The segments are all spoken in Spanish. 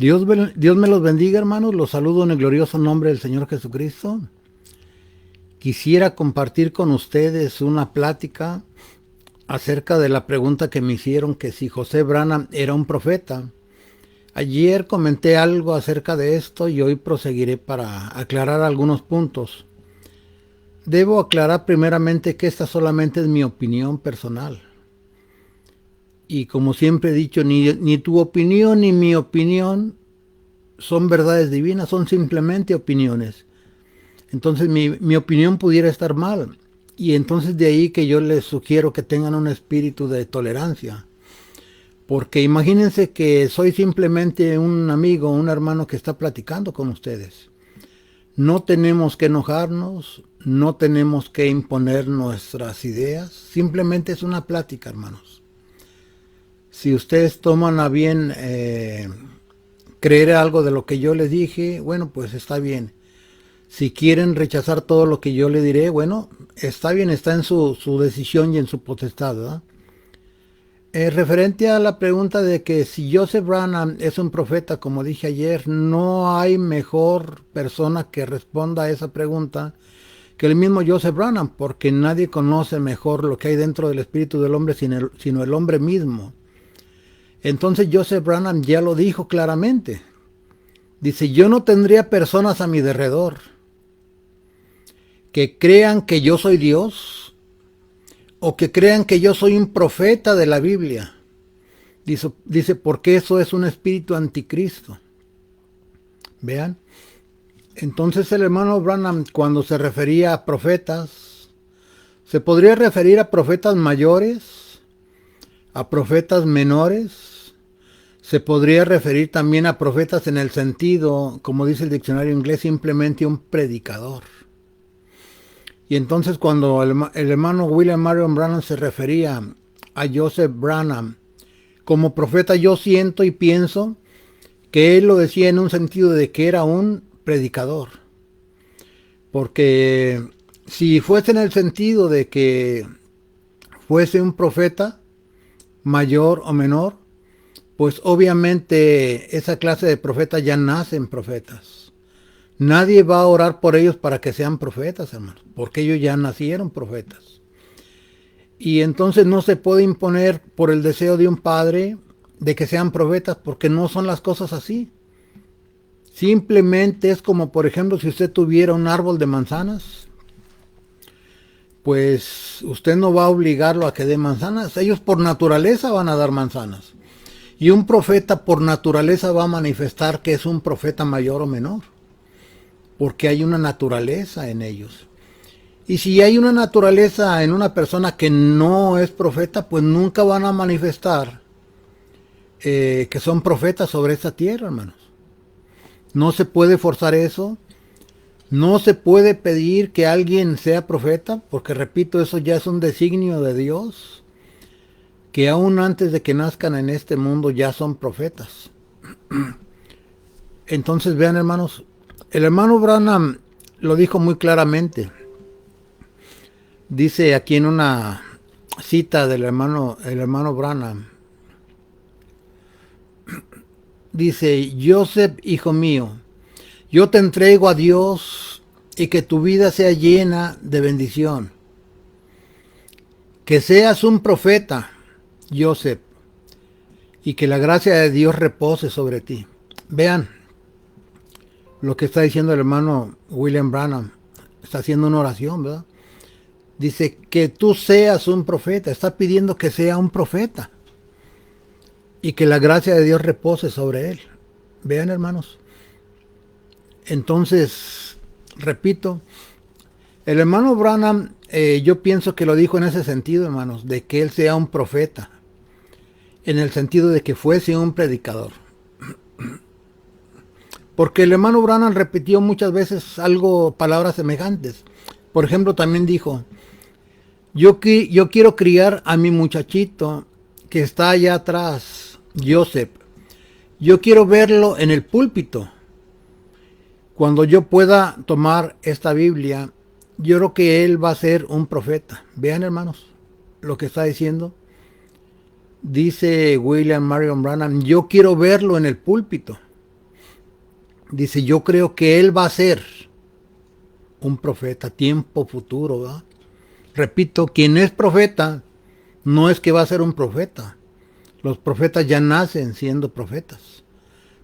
Dios me los bendiga, hermanos. Los saludo en el glorioso nombre del Señor Jesucristo. Quisiera compartir con ustedes una plática acerca de la pregunta que me hicieron, que si José Branham era un profeta. Ayer comenté algo acerca de esto y hoy proseguiré para aclarar algunos puntos. Debo aclarar primeramente que esta solamente es mi opinión personal. Y como siempre he dicho, ni tu opinión ni mi opinión son verdades divinas, son simplemente opiniones. Entonces mi opinión pudiera estar mal. Y entonces de ahí que yo les sugiero que tengan un espíritu de tolerancia. Porque imagínense que soy simplemente un amigo, un hermano que está platicando con ustedes. No tenemos que enojarnos, no tenemos que imponer nuestras ideas. Simplemente es una plática, hermanos. Si ustedes toman a bien creer algo de lo que yo les dije, bueno, pues está bien. Si quieren rechazar todo lo que yo le diré, bueno, está bien, está en su decisión y en su potestad, ¿verdad? Referente a la pregunta de que si Joseph Branham es un profeta, como dije ayer, no hay mejor persona que responda a esa pregunta que el mismo Joseph Branham, porque nadie conoce mejor lo que hay dentro del espíritu del hombre sino el hombre mismo. Entonces Joseph Branham ya lo dijo claramente. Dice, yo no tendría personas a mi derredor que crean que yo soy Dios o que crean que yo soy un profeta de la Biblia. Dice, porque eso es un espíritu anticristo. Vean. Entonces el hermano Branham, cuando se refería a profetas, se podría referir a profetas mayores, a profetas menores, se podría referir también a profetas en el sentido, como dice el diccionario inglés, simplemente un predicador. Y entonces cuando el hermano William Marion Branham se refería a Joseph Branham como profeta, yo siento y pienso que él lo decía en un sentido de que era un predicador. Porque si fuese en el sentido de que fuese un profeta, mayor o menor, pues obviamente esa clase de profetas ya nacen profetas. Nadie va a orar por ellos para que sean profetas, hermanos, porque ellos ya nacieron profetas. Y entonces no se puede imponer por el deseo de un padre de que sean profetas, porque no son las cosas así. Simplemente es como, por ejemplo, si usted tuviera un árbol de manzanas, pues usted no va a obligarlo a que dé manzanas. Ellos por naturaleza van a dar manzanas. Y un profeta por naturaleza va a manifestar que es un profeta mayor o menor, porque hay una naturaleza en ellos. Y si hay una naturaleza en una persona que no es profeta, pues nunca van a manifestar que son profetas sobre esta tierra, hermanos. No se puede forzar eso. No se puede pedir que alguien sea profeta, porque repito, eso ya es un designio de Dios, que aún antes de que nazcan en este mundo ya son profetas. Entonces vean, hermanos, el hermano Branham lo dijo muy claramente. Dice aquí en una cita del hermano Branham, dice, Joseph, hijo mío, yo te entrego a Dios y que tu vida sea llena de bendición. Que seas un profeta, Joseph, y que la gracia de Dios repose sobre ti. Vean lo que está diciendo el hermano William Branham. Está haciendo una oración, ¿verdad? Dice que tú seas un profeta. Está pidiendo que sea un profeta. Y que la gracia de Dios repose sobre él. Vean, hermanos. Entonces, repito, el hermano Branham, yo pienso que lo dijo en ese sentido, hermanos, de que él sea un profeta, en el sentido de que fuese un predicador. Porque el hermano Branham repitió muchas veces palabras semejantes. Por ejemplo, también dijo, yo quiero criar a mi muchachito que está allá atrás, Joseph. Yo quiero verlo en el púlpito. Cuando yo pueda tomar esta Biblia, yo creo que él va a ser un profeta. Vean, hermanos, lo que está diciendo. Dice William Marion Branham, yo quiero verlo en el púlpito. Dice, yo creo que él va a ser un profeta, tiempo futuro, ¿verdad? Repito, quien es profeta no es que va a ser un profeta. Los profetas ya nacen siendo profetas.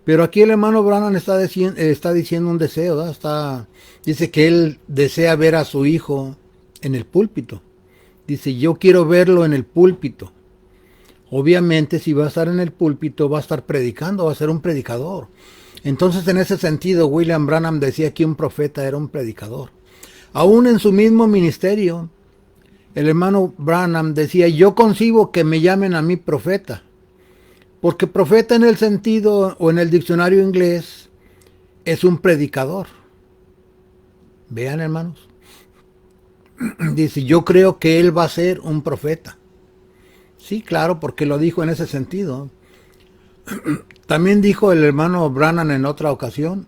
Pero aquí el hermano Branham está diciendo un deseo, ¿verdad? Dice que él desea ver a su hijo en el púlpito. Dice, yo quiero verlo en el púlpito. Obviamente, si va a estar en el púlpito, va a estar predicando, va a ser un predicador. Entonces, en ese sentido, William Branham decía que un profeta era un predicador. Aún en su mismo ministerio, el hermano Branham decía, yo concibo que me llamen a mí profeta. Porque profeta en el sentido o en el diccionario inglés es un predicador. Vean, hermanos. Dice, yo creo que él va a ser un profeta. Sí, claro, porque lo dijo en ese sentido. También dijo el hermano Branham en otra ocasión.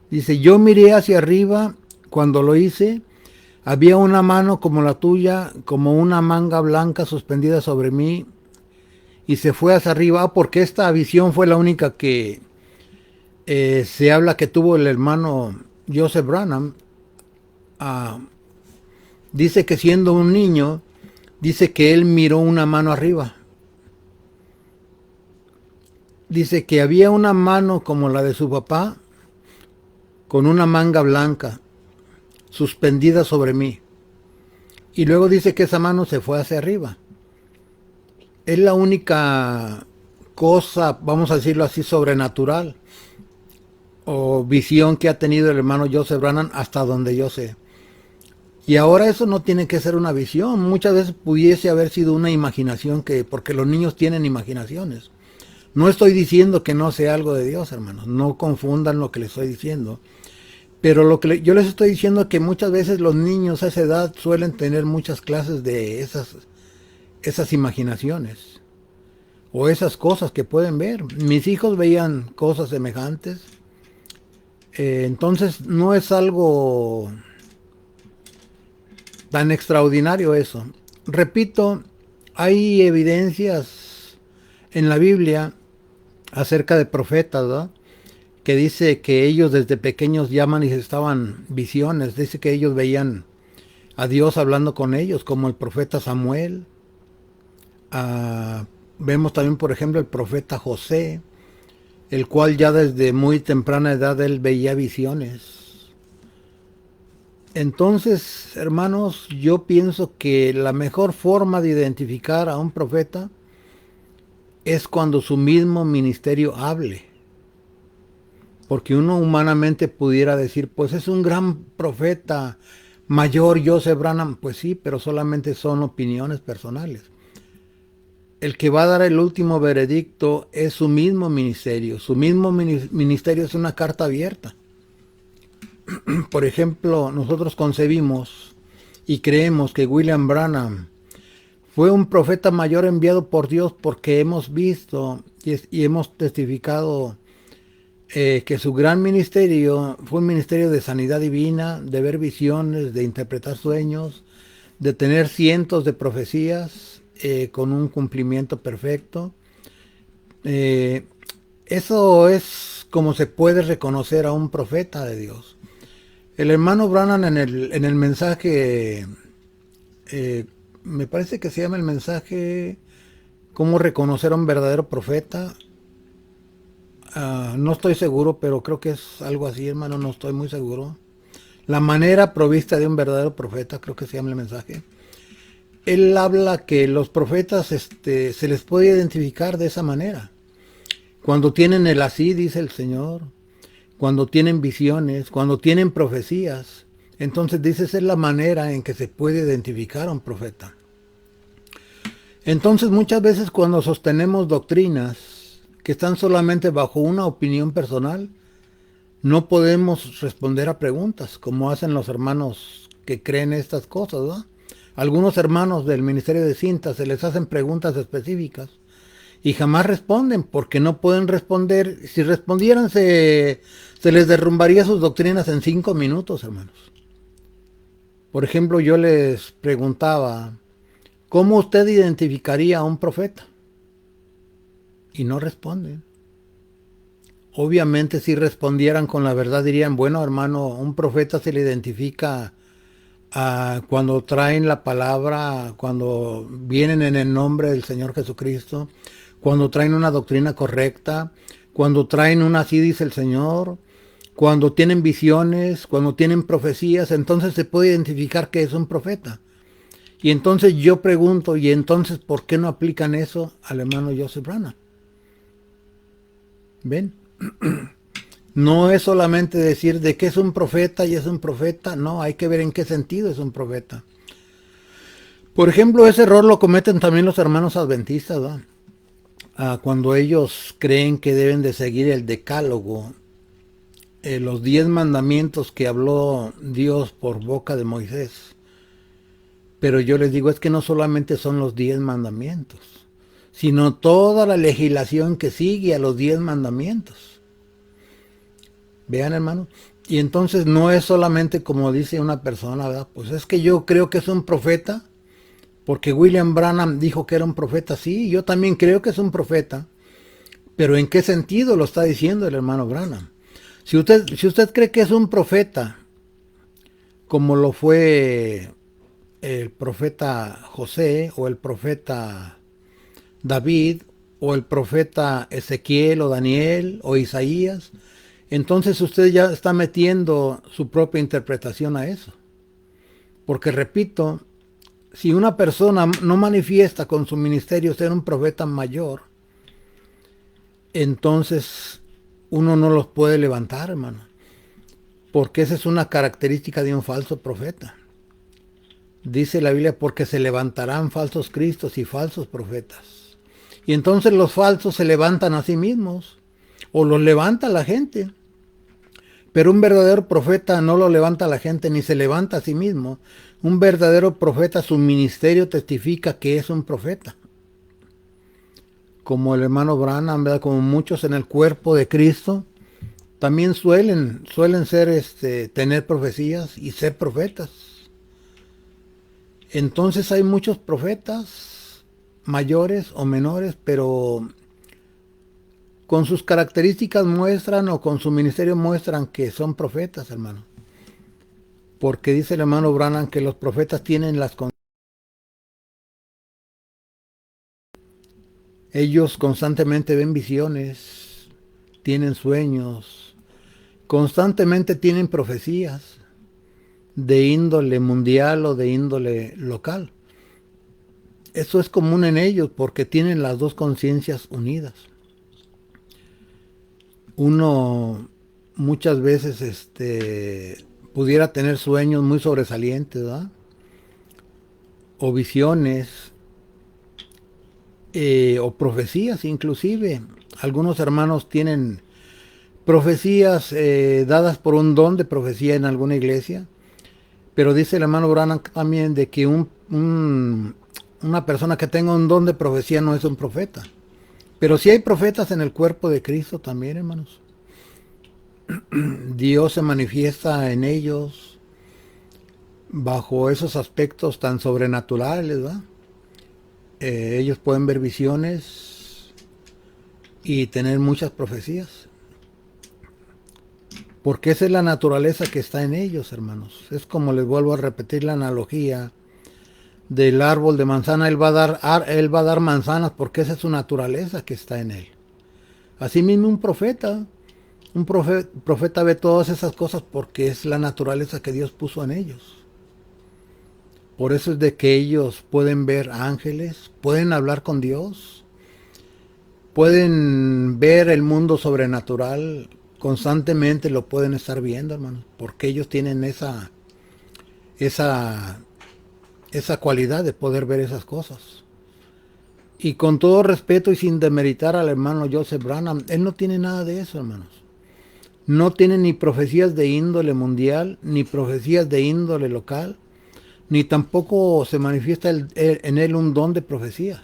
Dice, yo miré hacia arriba cuando lo hice. Había una mano como la tuya, como una manga blanca suspendida sobre mí. Y se fue hacia arriba, porque esta visión fue la única que se habla que tuvo el hermano Joseph Branham. Dice que siendo un niño, dice que él miró una mano arriba. Dice que había una mano como la de su papá, con una manga blanca, suspendida sobre mí. Y luego dice que esa mano se fue hacia arriba. Es la única cosa, vamos a decirlo así, sobrenatural o visión que ha tenido el hermano Joseph Branham hasta donde yo sé. Y ahora eso no tiene que ser una visión. Muchas veces pudiese haber sido una imaginación, porque los niños tienen imaginaciones. No estoy diciendo que no sea algo de Dios, hermanos. No confundan lo que les estoy diciendo. Pero lo que yo les estoy diciendo es que muchas veces los niños a esa edad suelen tener muchas clases de esas imaginaciones. O esas cosas que pueden ver. Mis hijos veían cosas semejantes. Entonces no es algo tan extraordinario eso. Repito, hay evidencias en la Biblia acerca de profetas, ¿verdad? Que dice que ellos desde pequeños ya manifestaban visiones. Dice que ellos veían a Dios hablando con ellos, como el profeta Samuel. Vemos también, por ejemplo, el profeta José, el cual ya desde muy temprana edad él veía visiones. Entonces, hermanos, yo pienso que la mejor forma de identificar a un profeta es cuando su mismo ministerio hable. Porque uno humanamente pudiera decir, pues es un gran profeta mayor Joseph Branham. Pues sí, pero solamente son opiniones personales. El que va a dar el último veredicto es su mismo ministerio. Su mismo ministerio es una carta abierta. Por ejemplo, nosotros concebimos y creemos que William Branham fue un profeta mayor enviado por Dios, porque hemos visto y hemos testificado que su gran ministerio fue un ministerio de sanidad divina, de ver visiones, de interpretar sueños, de tener cientos de profecías con un cumplimiento perfecto. Eso es como se puede reconocer a un profeta de Dios. El hermano Branham en el mensaje, me parece que se llama el mensaje ¿Cómo reconocer a un verdadero profeta? No estoy seguro, pero creo que es algo así, hermano, no estoy muy seguro. La manera provista de un verdadero profeta, creo que se llama el mensaje. Él habla que los profetas se les puede identificar de esa manera. Cuando tienen el así, dice el Señor, cuando tienen visiones, cuando tienen profecías. Entonces dice, esa es la manera en que se puede identificar a un profeta. Entonces muchas veces cuando sostenemos doctrinas que están solamente bajo una opinión personal, no podemos responder a preguntas, como hacen los hermanos que creen estas cosas, ¿verdad? Algunos hermanos del ministerio de cintas se les hacen preguntas específicas y jamás responden, porque no pueden responder. Si respondieran se les derrumbaría sus doctrinas en 5 minutos, hermanos. Por ejemplo, yo les preguntaba, ¿Cómo usted identificaría a un profeta? Y no responden. Obviamente si respondieran con la verdad dirían, bueno hermano, un profeta se le identifica cuando traen la palabra, cuando vienen en el nombre del Señor Jesucristo, cuando traen una doctrina correcta, cuando traen un así dice el Señor, cuando tienen visiones, cuando tienen profecías, entonces se puede identificar que es un profeta. Y entonces yo pregunto, ¿y entonces por qué no aplican eso al hermano Joseph Branham? ¿Ven? No es solamente decir de que es un profeta y es un profeta, no, hay que ver en qué sentido es un profeta. Por ejemplo, ese error lo cometen también los hermanos adventistas, ¿verdad? Cuando ellos creen que deben de seguir el decálogo, los 10 mandamientos que habló Dios por boca de Moisés. Pero yo les digo, es que no solamente son los 10 mandamientos, sino toda la legislación que sigue a los 10 mandamientos. Vean, hermano. Y entonces no es solamente como dice una persona, ¿verdad? Pues es que yo creo que es un profeta, porque William Branham dijo que era un profeta. Sí, yo también creo que es un profeta. Pero ¿en qué sentido lo está diciendo el hermano Branham? Si usted cree que es un profeta, como lo fue el profeta José, o el profeta David, o el profeta Ezequiel, o Daniel, o Isaías, entonces usted ya está metiendo su propia interpretación a eso. Porque repito, si una persona no manifiesta con su ministerio ser un profeta mayor, entonces uno no los puede levantar, hermano. Porque esa es una característica de un falso profeta. Dice la Biblia, porque se levantarán falsos cristos y falsos profetas. Y entonces los falsos se levantan a sí mismos, o los levanta la gente. Pero un verdadero profeta no lo levanta la gente, ni se levanta a sí mismo. Un verdadero profeta, su ministerio testifica que es un profeta. Como el hermano Branham, ¿verdad? Como muchos en el cuerpo de Cristo, también suelen ser, tener profecías y ser profetas. Entonces hay muchos profetas, mayores o menores, pero con sus características muestran, o con su ministerio muestran que son profetas, hermano. Porque dice el hermano Branham que los profetas tienen ellos constantemente ven visiones, tienen sueños, constantemente tienen profecías de índole mundial o de índole local. Eso es común en ellos porque tienen las dos conciencias unidas. Uno muchas veces pudiera tener sueños muy sobresalientes, ¿verdad? O visiones, o profecías inclusive. Algunos hermanos tienen profecías dadas por un don de profecía en alguna iglesia. Pero dice el hermano Branham también de que una persona que tenga un don de profecía no es un profeta. Pero sí hay profetas en el cuerpo de Cristo también, hermanos. Dios se manifiesta en ellos bajo esos aspectos tan sobrenaturales, ¿verdad? Ellos pueden ver visiones y tener muchas profecías. Porque esa es la naturaleza que está en ellos, hermanos. Es como les vuelvo a repetir la analogía del árbol de manzana. Él va a dar manzanas porque esa es su naturaleza que está en él. Asimismo un profeta ve todas esas cosas porque es la naturaleza que Dios puso en ellos. Por eso es de que ellos pueden ver ángeles, pueden hablar con Dios, pueden ver el mundo sobrenatural, constantemente lo pueden estar viendo, hermanos, porque ellos tienen esa cualidad de poder ver esas cosas. Y con todo respeto y sin demeritar al hermano Joseph Branham, él no tiene nada de eso, hermanos. No tiene ni profecías de índole mundial, ni profecías de índole local, ni tampoco se manifiesta en él un don de profecía.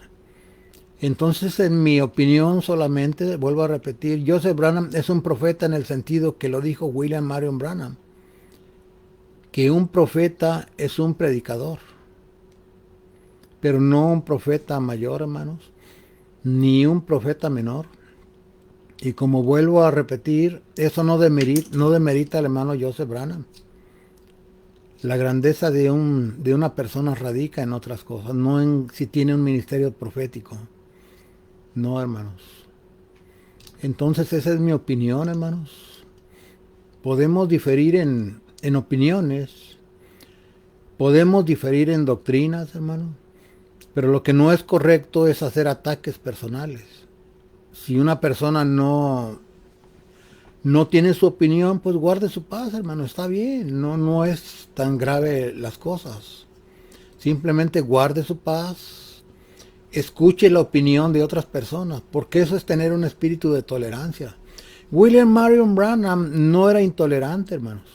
Entonces, en mi opinión solamente, vuelvo a repetir, Joseph Branham es un profeta en el sentido que lo dijo William Marion Branham, que un profeta es un predicador. pero no un profeta mayor, hermanos, ni un profeta menor. Y como vuelvo a repetir, eso no demerita al hermano Joseph Branham. La grandeza de una persona radica en otras cosas, no en si tiene un ministerio profético. No, hermanos. Entonces esa es mi opinión, hermanos. Podemos diferir en opiniones, podemos diferir en doctrinas, hermanos, pero lo que no es correcto es hacer ataques personales. Si una persona no tiene su opinión, pues guarde su paz, hermano, está bien, no es tan grave las cosas. Simplemente guarde su paz, escuche la opinión de otras personas, porque eso es tener un espíritu de tolerancia. William Marion Branham no era intolerante, hermanos.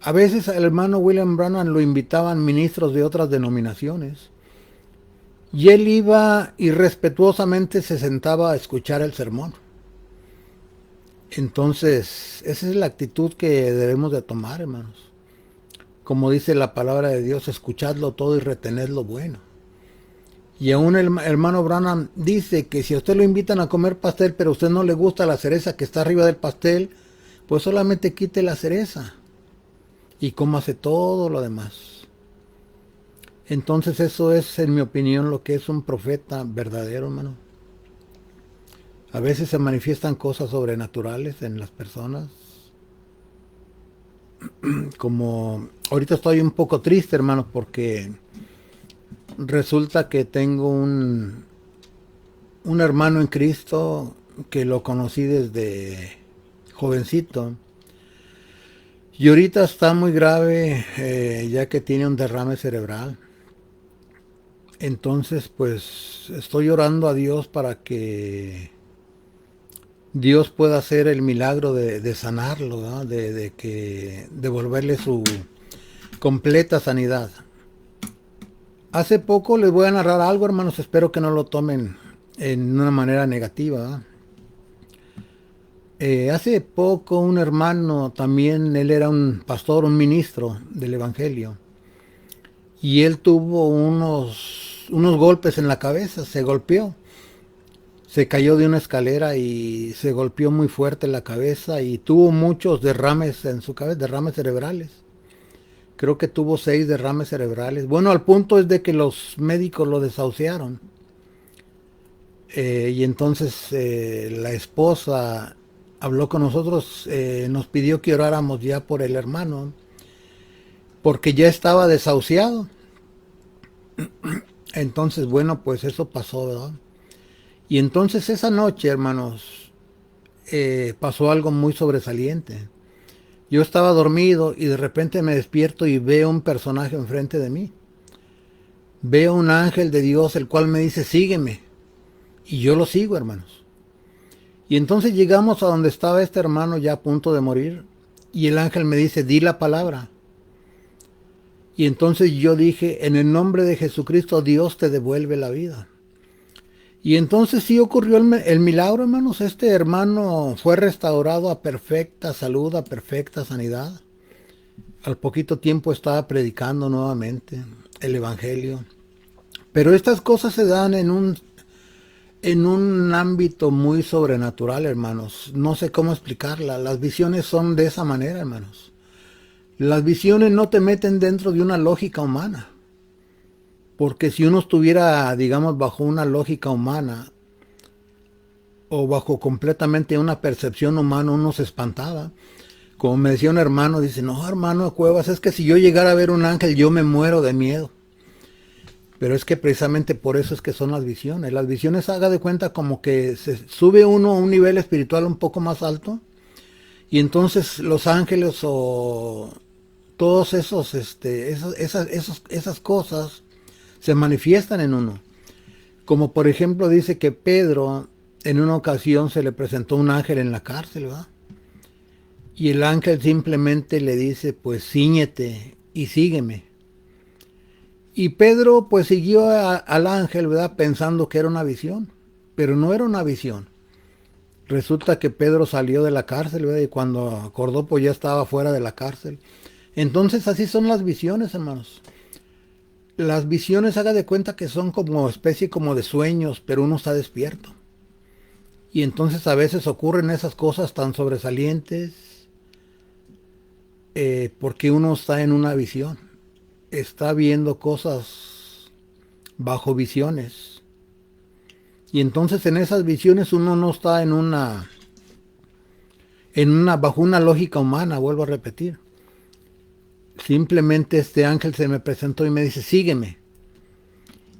A veces al hermano William Branham lo invitaban ministros de otras denominaciones, y él iba y respetuosamente se sentaba a escuchar el sermón. Entonces, esa es la actitud que debemos de tomar, hermanos. Como dice la palabra de Dios, escuchadlo todo y retened lo bueno. Y aún el hermano Branham dice que si a usted lo invitan a comer pastel, pero a usted no le gusta la cereza que está arriba del pastel, pues solamente quite la cereza y cómase todo lo demás. Entonces eso es, en mi opinión, lo que es un profeta verdadero, hermano. A veces se manifiestan cosas sobrenaturales en las personas. Como ahorita estoy un poco triste, hermano, porque resulta que tengo un hermano en Cristo que lo conocí desde jovencito. Y ahorita está muy grave, ya que tiene un derrame cerebral. Entonces, pues estoy orando a Dios para que Dios pueda hacer el milagro de sanarlo, ¿no? de devolverle su completa sanidad. Hace poco les voy a narrar algo, hermanos, espero que no lo tomen en una manera negativa. Hace poco un hermano, también él era un pastor, un ministro del Evangelio, y él tuvo unos golpes en la cabeza, se golpeó. Se cayó de una escalera y se golpeó muy fuerte la cabeza y tuvo muchos derrames en su cabeza, derrames cerebrales. Creo que tuvo 6 derrames cerebrales. Bueno, al punto es de que los médicos lo desahuciaron. Y entonces la esposa habló con nosotros, nos pidió que oráramos ya por el hermano, porque ya estaba desahuciado. Entonces, bueno, pues eso pasó, ¿verdad? Y entonces esa noche, hermanos, pasó algo muy sobresaliente. Yo estaba dormido y de repente me despierto y veo un personaje enfrente de mí. Veo un ángel de Dios, el cual me dice, sígueme. Y yo lo sigo, hermanos. Y entonces llegamos a donde estaba este hermano ya a punto de morir. Y el ángel me dice, di la palabra. Y entonces yo dije, en el nombre de Jesucristo, Dios te devuelve la vida. Y entonces sí ocurrió el milagro, hermanos. Este hermano fue restaurado a perfecta salud, a perfecta sanidad. Al poquito tiempo estaba predicando nuevamente el Evangelio. Pero estas cosas se dan en un ámbito muy sobrenatural, hermanos. No sé cómo explicarla. Las visiones son de esa manera, hermanos. Las visiones no te meten dentro de una lógica humana. Porque si uno estuviera, digamos, bajo una lógica humana o bajo completamente una percepción humana, uno se espantaba. Como me decía un hermano, dice, no, hermano Cuevas, es que si yo llegara a ver un ángel, yo me muero de miedo. Pero es que precisamente por eso es que son las visiones. Las visiones, haga de cuenta, como que se sube uno a un nivel espiritual un poco más alto, y entonces los ángeles o todos esas cosas se manifiestan en uno. Como por ejemplo dice que Pedro en una ocasión se le presentó un ángel en la cárcel, ¿verdad? Y el ángel simplemente le dice, pues cíñete y sígueme. Y Pedro pues siguió al ángel, ¿verdad? Pensando que era una visión, pero no era una visión. Resulta que Pedro salió de la cárcel, ¿verdad? Y cuando acordó pues ya estaba fuera de la cárcel. Entonces así son las visiones, hermanos. Las visiones, haga de cuenta que son como especie como de sueños, pero uno está despierto. Y entonces a veces ocurren esas cosas tan sobresalientes porque uno está en una visión. Está viendo cosas bajo visiones. Y entonces en esas visiones uno no está bajo una lógica humana, vuelvo a repetir. Simplemente este ángel se me presentó y me dice, sígueme.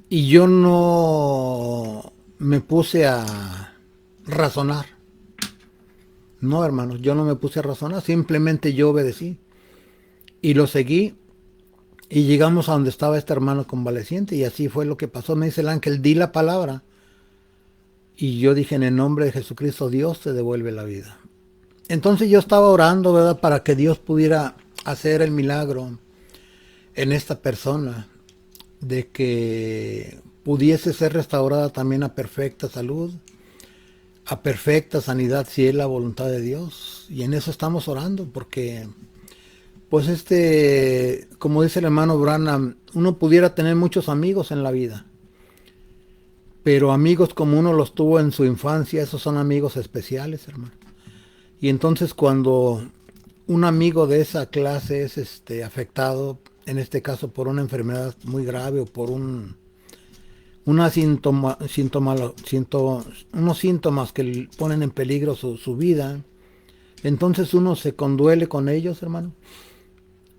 Y yo no me puse a razonar. No, hermanos, yo no me puse a razonar, simplemente yo obedecí. Y lo seguí y llegamos a donde estaba este hermano convaleciente y así fue lo que pasó. Me dice el ángel, di la palabra. Y yo dije, en el nombre de Jesucristo, Dios te devuelve la vida. Entonces yo estaba orando, ¿verdad? Para que Dios pudiera hacer el milagro en esta persona, de que pudiese ser restaurada también a perfecta salud, a perfecta sanidad, si es la voluntad de Dios. Y en eso estamos orando, porque, pues como dice el hermano Branham, uno pudiera tener muchos amigos en la vida, pero amigos como uno los tuvo en su infancia, esos son amigos especiales, hermano. Y entonces cuando un amigo de esa clase es afectado, en este caso por una enfermedad muy grave o por unos síntomas que ponen en peligro su vida, entonces uno se conduele con ellos, hermano.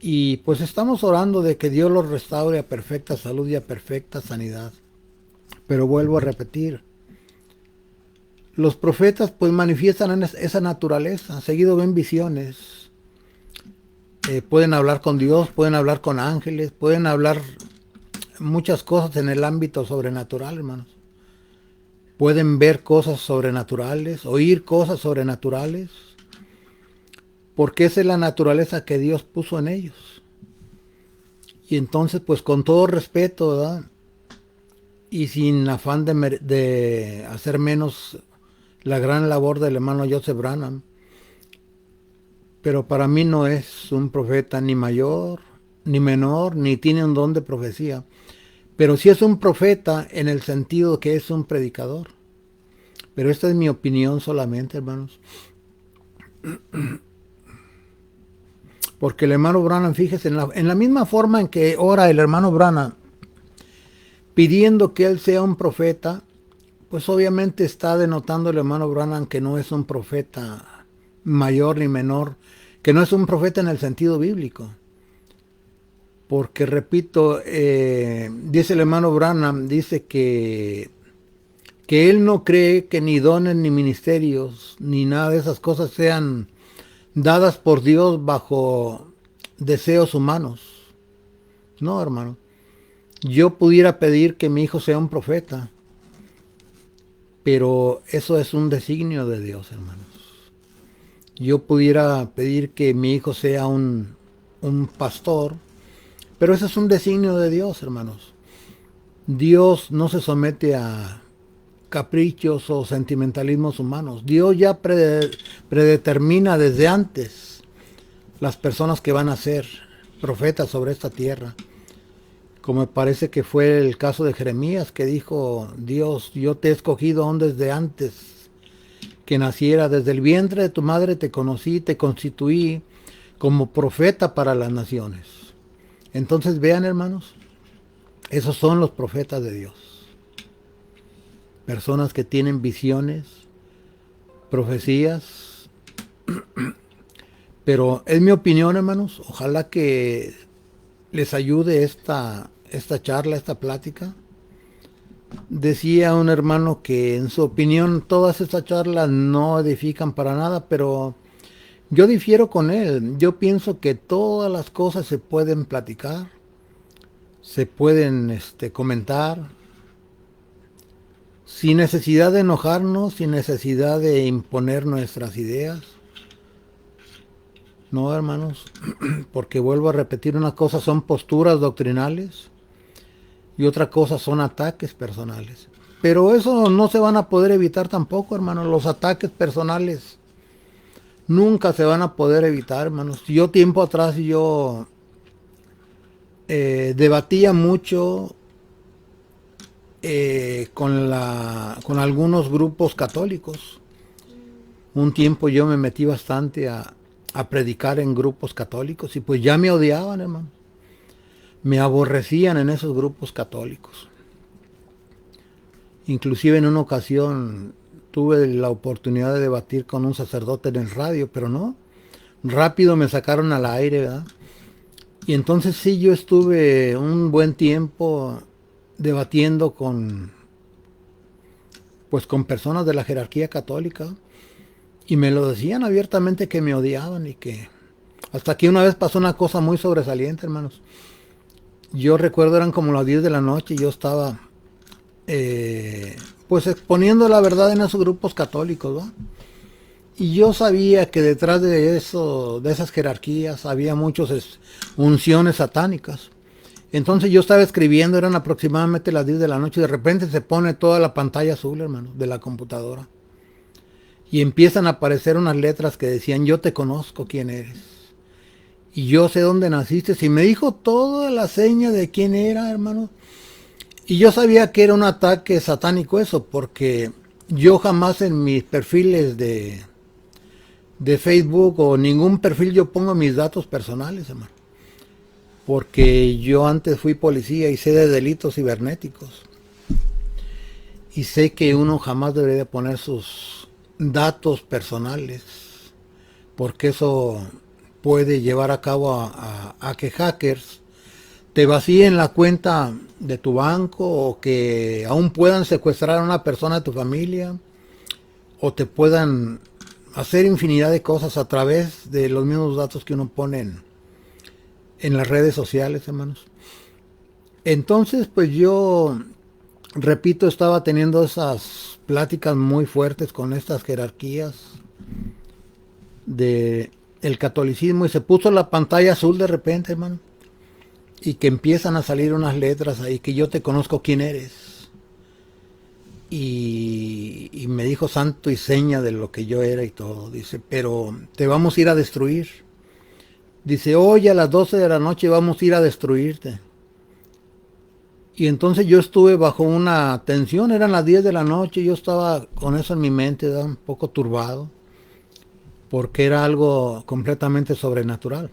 Y pues estamos orando de que Dios los restaure a perfecta salud y a perfecta sanidad. Pero vuelvo a repetir, los profetas pues manifiestan esa naturaleza, seguido ven visiones, pueden hablar con Dios, pueden hablar con ángeles, pueden hablar muchas cosas en el ámbito sobrenatural, hermanos. Pueden ver cosas sobrenaturales, oír cosas sobrenaturales, porque esa es la naturaleza que Dios puso en ellos. Y entonces pues con todo respeto, ¿verdad? Y sin afán de hacer menos la gran labor del hermano Joseph Branham, pero para mí no es un profeta ni mayor, ni menor, ni tiene un don de profecía, pero sí es un profeta en el sentido que es un predicador. Pero esta es mi opinión solamente, hermanos. Porque el hermano Branham, fíjese, en la misma forma en que ora el hermano Branham, pidiendo que él sea un profeta, pues obviamente está denotando el hermano Branham que no es un profeta mayor ni menor, que no es un profeta en el sentido bíblico. Porque repito, dice el hermano Branham, dice que él no cree que ni dones ni ministerios ni nada de esas cosas sean dadas por Dios bajo deseos humanos. No, hermano. Yo pudiera pedir que mi hijo sea un profeta, pero eso es un designio de Dios, hermanos. Yo pudiera pedir que mi hijo sea un pastor, pero eso es un designio de Dios, hermanos. Dios no se somete a caprichos o sentimentalismos humanos. Dios ya predetermina desde antes las personas que van a ser profetas sobre esta tierra. Como me parece que fue el caso de Jeremías, que dijo, Dios, yo te he escogido aún desde antes que naciera, desde el vientre de tu madre te conocí, te constituí como profeta para las naciones. Entonces vean, hermanos, esos son los profetas de Dios. Personas que tienen visiones, profecías. Pero es mi opinión, hermanos, ojalá que les ayude esta charla, esta plática. Decía un hermano que en su opinión todas estas charlas no edifican para nada, pero yo difiero con él. Yo pienso que todas las cosas se pueden platicar, se pueden comentar, sin necesidad de enojarnos, sin necesidad de imponer nuestras ideas. No, hermanos, porque vuelvo a repetir, una cosa son posturas doctrinales y otra cosa son ataques personales. Pero eso no se van a poder evitar tampoco, hermanos. Los ataques personales nunca se van a poder evitar, hermanos. Yo tiempo atrás yo debatía mucho con algunos grupos católicos. Un tiempo yo me metí bastante a predicar en grupos católicos y pues ya me odiaban, hermano. Me aborrecían en esos grupos católicos. Inclusive en una ocasión tuve la oportunidad de debatir con un sacerdote en el radio, pero no, rápido me sacaron al aire, ¿verdad? Y entonces sí, yo estuve un buen tiempo debatiendo pues con personas de la jerarquía católica y me lo decían abiertamente que me odiaban y que hasta que una vez pasó una cosa muy sobresaliente, hermanos. Yo recuerdo eran como las 10 de la noche y yo estaba pues exponiendo la verdad en esos grupos católicos, ¿va? Y yo sabía que detrás de eso, de esas jerarquías, había muchas unciones satánicas. Entonces yo estaba escribiendo, eran aproximadamente las 10 de la noche, y de repente se pone toda la pantalla azul, hermano, de la computadora. Y empiezan a aparecer unas letras que decían, yo te conozco quién eres. Y yo sé dónde naciste. Y me dijo toda la seña de quién era, hermano. Y yo sabía que era un ataque satánico eso, porque yo jamás en mis perfiles de Facebook o ningún perfil yo pongo mis datos personales, hermano. Porque yo antes fui policía y sé de delitos cibernéticos. Y sé que uno jamás debería poner sus datos personales, porque eso puede llevar a cabo a que hackers te vacíen la cuenta de tu banco o que aún puedan secuestrar a una persona de tu familia o te puedan hacer infinidad de cosas a través de los mismos datos que uno pone en las redes sociales, hermanos. Entonces, pues yo, repito, estaba teniendo esas pláticas muy fuertes con estas jerarquías de el catolicismo y se puso la pantalla azul de repente, hermano. Y que empiezan a salir unas letras ahí que yo te conozco quién eres. Y me dijo santo y seña de lo que yo era y todo. Dice, pero te vamos a ir a destruir. Dice, hoy a las 12 de la noche vamos a ir a destruirte. Y entonces yo estuve bajo una tensión, eran las 10 de la noche, yo estaba con eso en mi mente, ¿verdad? Un poco turbado, porque era algo completamente sobrenatural.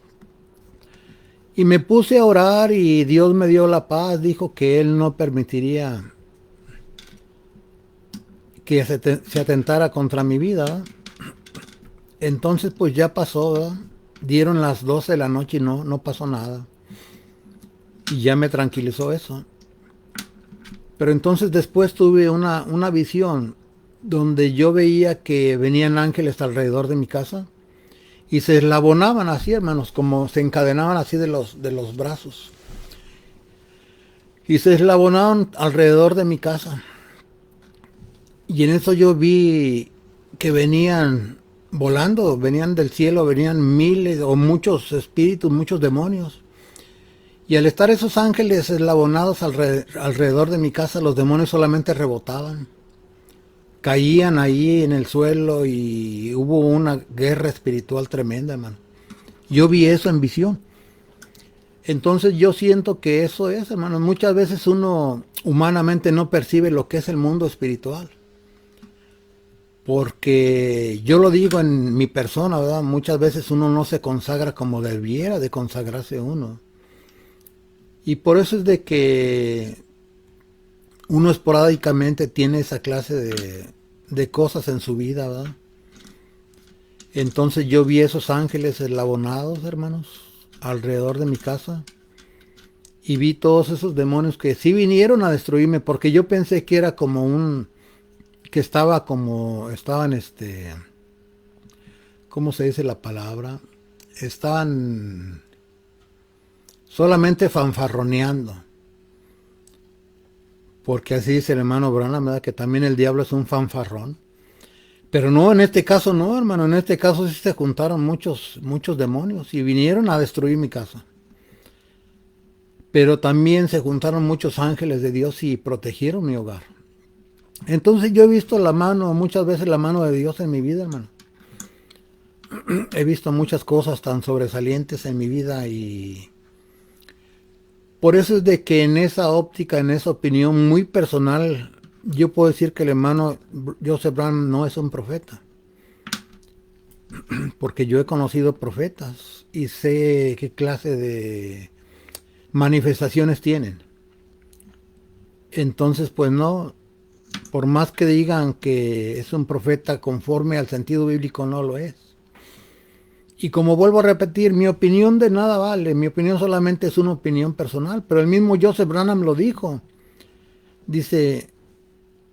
Y me puse a orar y Dios me dio la paz, dijo que Él no permitiría que se atentara contra mi vida, ¿verdad? Entonces pues ya pasó, ¿verdad? Dieron las 12 de la noche y no pasó nada. Y ya me tranquilizó eso. Pero entonces después tuve una visión donde yo veía que venían ángeles alrededor de mi casa y se eslabonaban así, hermanos, como se encadenaban así de los brazos. Y se eslabonaban alrededor de mi casa. Y en eso yo vi que venían volando, venían del cielo, venían miles o muchos espíritus, muchos demonios. Y al estar esos ángeles eslabonados alrededor de mi casa, los demonios solamente rebotaban. Caían ahí en el suelo y hubo una guerra espiritual tremenda, hermano. Yo vi eso en visión. Entonces yo siento que eso es, hermano. Muchas veces uno humanamente no percibe lo que es el mundo espiritual. Porque yo lo digo en mi persona, ¿verdad? Muchas veces uno no se consagra como debiera de consagrarse uno. Y por eso es de que uno esporádicamente tiene esa clase de cosas en su vida, ¿verdad? Entonces yo vi esos ángeles eslabonados, hermanos, alrededor de mi casa. Y vi todos esos demonios que sí vinieron a destruirme, porque yo pensé que era como que estaban ¿cómo se dice la palabra? Estaban solamente fanfarroneando. Porque así dice el hermano Branham, ¿verdad? Que también el diablo es un fanfarrón. Pero no, en este caso no, hermano. En este caso sí se juntaron muchos demonios y vinieron a destruir mi casa. Pero también se juntaron muchos ángeles de Dios y protegieron mi hogar. Entonces yo he visto muchas veces la mano de Dios en mi vida, hermano. He visto muchas cosas tan sobresalientes en mi vida y Por eso es de que en esa óptica, en esa opinión muy personal, yo puedo decir que el hermano Joseph Branham no es un profeta. Porque yo he conocido profetas y sé qué clase de manifestaciones tienen. Entonces, pues no, por más que digan que es un profeta conforme al sentido bíblico, no lo es. Y como vuelvo a repetir, mi opinión de nada vale, mi opinión solamente es una opinión personal, pero el mismo Joseph Branham lo dijo. Dice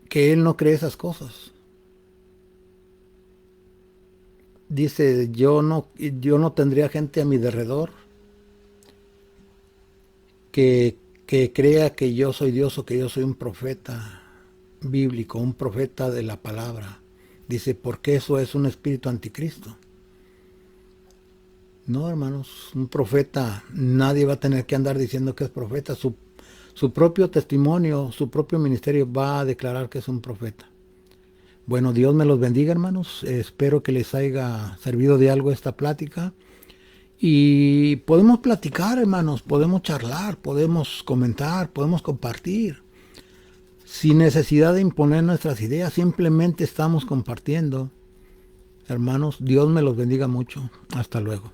que él no cree esas cosas. Dice, yo no tendría gente a mi derredor que crea que yo soy Dios o que yo soy un profeta bíblico, un profeta de la palabra. Dice, porque eso es un espíritu anticristo. No, hermanos, un profeta, nadie va a tener que andar diciendo que es profeta. Su propio testimonio, su propio ministerio va a declarar que es un profeta. Bueno, Dios me los bendiga, hermanos. Espero que les haya servido de algo esta plática. Y podemos platicar, hermanos, podemos charlar, podemos comentar, podemos compartir. Sin necesidad de imponer nuestras ideas, simplemente estamos compartiendo. Hermanos, Dios me los bendiga mucho. Hasta luego.